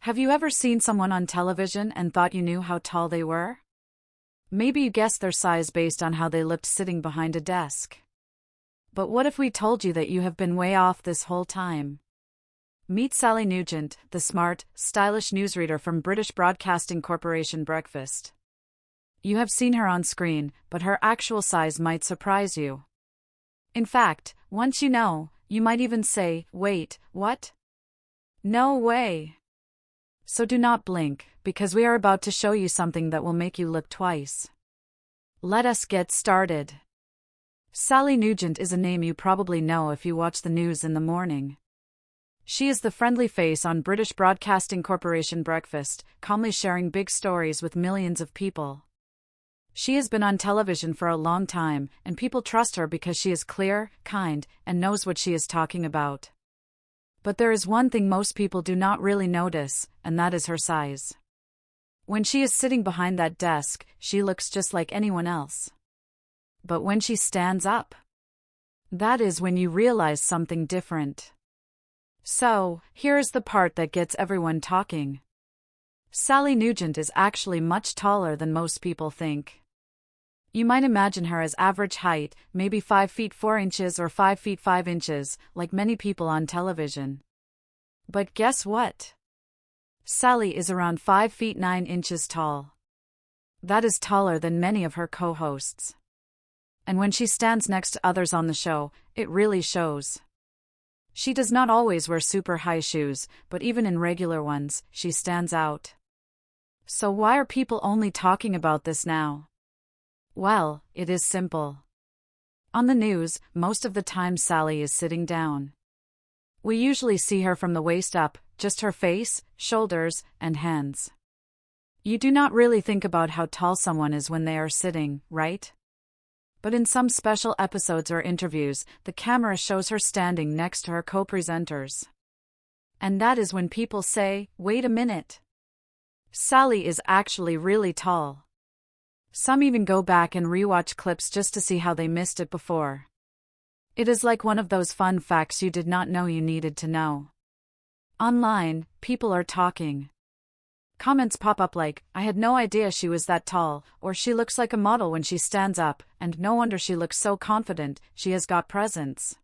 Have you ever seen someone on television and thought you knew how tall they were? Maybe you guessed their size based on how they looked sitting behind a desk. But what if we told you that you have been way off this whole time? Meet Sally Nugent, the smart, stylish newsreader from British Broadcasting Corporation Breakfast. You have seen her on screen, but her actual size might surprise you. In fact, once you know, you might even say, "Wait, what? No way." So do not blink, because we are about to show you something that will make you look twice. Let us get started. Sally Nugent is a name you probably know if you watch the news in the morning. She is the friendly face on British Broadcasting Corporation Breakfast, calmly sharing big stories with millions of people. She has been on television for a long time, and people trust her because she is clear, kind, and knows what she is talking about. But there is one thing most people do not really notice, and that is her size. When she is sitting behind that desk, she looks just like anyone else. But when she stands up, that is when you realize something different. So, here is the part that gets everyone talking. Sally Nugent is actually much taller than most people think. You might imagine her as average height, maybe 5 feet 4 inches or 5 feet 5 inches, like many people on television. But guess what? Sally is around 5 feet 9 inches tall. That is taller than many of her co-hosts. And when she stands next to others on the show, it really shows. She does not always wear super high shoes, but even in regular ones, she stands out. So why are people only talking about this now? Well, it is simple. On the news, most of the time Sally is sitting down. We usually see her from the waist up, just her face, shoulders, and hands. You do not really think about how tall someone is when they are sitting, right? But in some special episodes or interviews, the camera shows her standing next to her co-presenters. And that is when people say, "Wait a minute. Sally is actually really tall." Some even go back and rewatch clips just to see how they missed it before. It is like one of those fun facts you did not know you needed to know. Online, people are talking. Comments pop up like, "I had no idea she was that tall," or "She looks like a model when she stands up, and no wonder she looks so confident, she has got presence."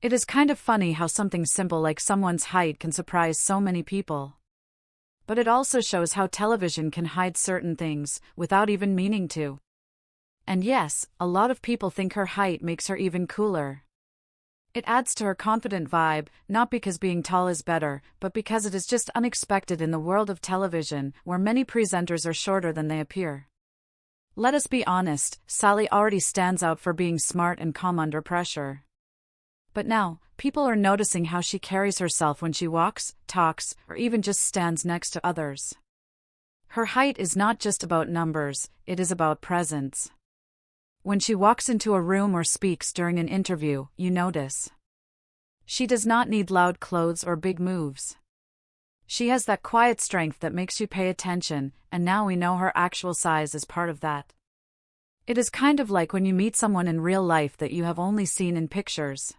It is kind of funny how something simple like someone's height can surprise so many people. But it also shows how television can hide certain things, without even meaning to. And yes, a lot of people think her height makes her even cooler. It adds to her confident vibe, not because being tall is better, but because it is just unexpected in the world of television, where many presenters are shorter than they appear. Let us be honest, Sally already stands out for being smart and calm under pressure. But now, people are noticing how she carries herself when she walks, talks, or even just stands next to others. Her height is not just about numbers, it is about presence. When she walks into a room or speaks during an interview, you notice. She does not need loud clothes or big moves. She has that quiet strength that makes you pay attention, and now we know her actual size is part of that. It is kind of like when you meet someone in real life that you have only seen in pictures.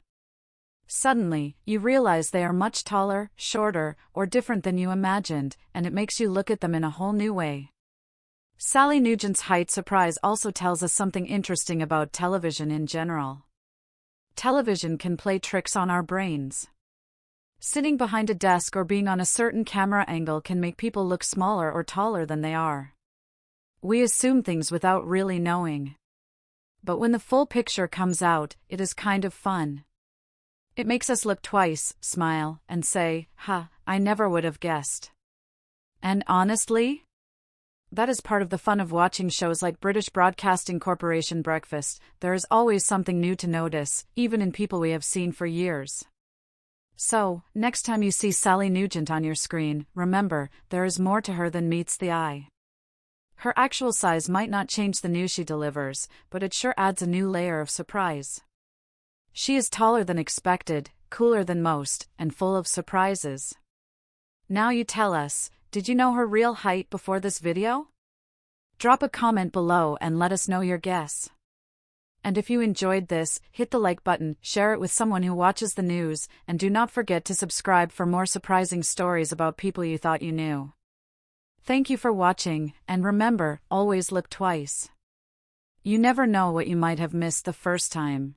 Suddenly, you realize they are much taller, shorter, or different than you imagined, and it makes you look at them in a whole new way. Sally Nugent's height surprise also tells us something interesting about television in general. Television can play tricks on our brains. Sitting behind a desk or being on a certain camera angle can make people look smaller or taller than they are. We assume things without really knowing. But when the full picture comes out, it is kind of fun. It makes us look twice, smile, and say, I never would have guessed. And honestly, that is part of the fun of watching shows like British Broadcasting Corporation Breakfast. There is always something new to notice, even in people we have seen for years. So, next time you see Sally Nugent on your screen, remember, there is more to her than meets the eye. Her actual size might not change the news she delivers, but it sure adds a new layer of surprise. She is taller than expected, cooler than most, and full of surprises. Now you tell us, did you know her real height before this video? Drop a comment below and let us know your guess. And if you enjoyed this, hit the like button, share it with someone who watches the news, and do not forget to subscribe for more surprising stories about people you thought you knew. Thank you for watching, and remember, always look twice. You never know what you might have missed the first time.